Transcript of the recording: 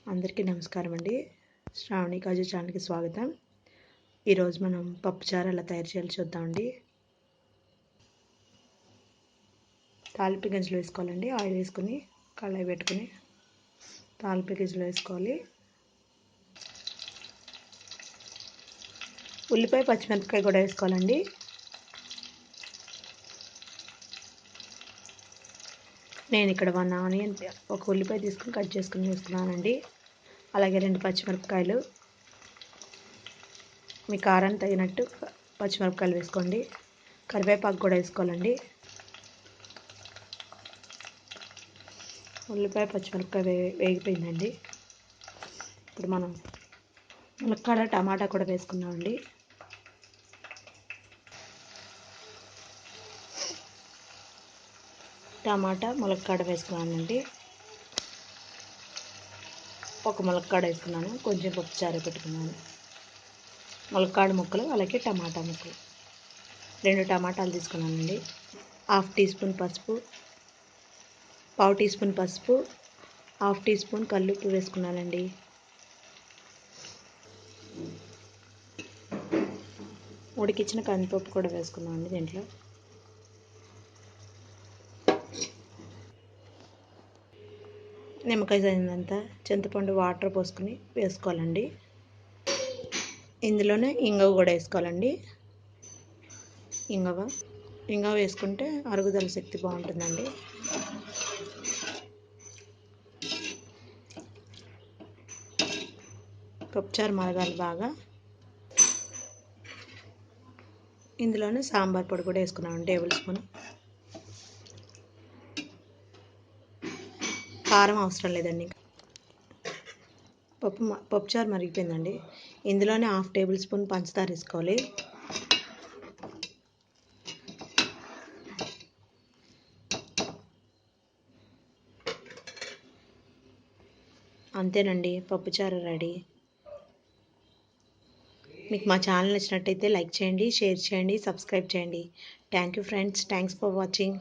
అందరికీ నమస్కారం అండి. శ్రావణి కాజు ఛానల్కి స్వాగతం. ఈరోజు మనం పప్పుచారు ఎలా తయారు చేయాలో చూద్దామండి. తాలింపు గింజలు వేసుకోవాలండి. ఆయిల్ వేసుకొని కళాయి పెట్టుకొని తాలింపు గింజలు వేసుకోవాలి. ఉల్లిపాయ పచ్చిమిరపకాయ కూడా వేసుకోవాలండి. నేను ఇక్కడ 1 ఆనియన్, ఒక ఉల్లిపాయ తీసుకుని కట్ చేసుకుని వేసుకున్నానండి. అలాగే 2 పచ్చిమిరపకాయలు, మీ కారాన్ని తగినట్టు పచ్చిమిరపకాయలు వేసుకోండి. కరివేపాకు కూడా వేసుకోవాలండి. ఉల్లిపాయ పచ్చిమిరపకాయ వేగిపోయిందండి. ఇప్పుడు మనం ములక్కాడ టమాటా కూడా వేసుకున్నామండి. టమాటా ములక్కాడ వేసుకున్నానండి. ఒక ములక్కాడ వేసుకున్నాను, కొంచెం పప్పుచారు పెట్టుకున్నాను. ములక్కాడ ముక్కలు అలాగే టమాటా ముక్కలు 2 టమాటాలు తీసుకున్నానండి. 1/2 టీ స్పూన్ పసుపు, 1/2 టీ స్పూన్ పసుపు, 1/2 టీ స్పూన్ కల్లుప్పు వేసుకున్నానండి. ఉడికించిన కందిపప్పు కూడా వేసుకున్నామండి. దీంట్లో నిమ్మకాయ సైజంతా చింతపండు వాటర్ పోసుకొని వేసుకోవాలండి. ఇందులోనే ఇంగువ కూడా వేసుకోవాలండి. ఇంగువ వేసుకుంటే అరుగుదల శక్తి బాగుంటుందండి. పప్పుచారు మరగాలి బాగా. ఇందులోనే సాంబార్ పొడి కూడా వేసుకున్నామండి, టేబుల్ స్పూన్. కారం అవసరం లేదండి. పప్పుచారు మరిగిపోయిందండి. ఇందులోనే 1/2 టేబుల్ స్పూన్ పంచదార వేసుకోవాలి. అంతేనండి, పప్పుచారు రెడీ. మీకు మా ఛానల్ నచ్చినట్టయితే లైక్ చేయండి, షేర్ చేయండి, సబ్స్క్రైబ్ చేయండి. Thank you friends. Thanks for watching.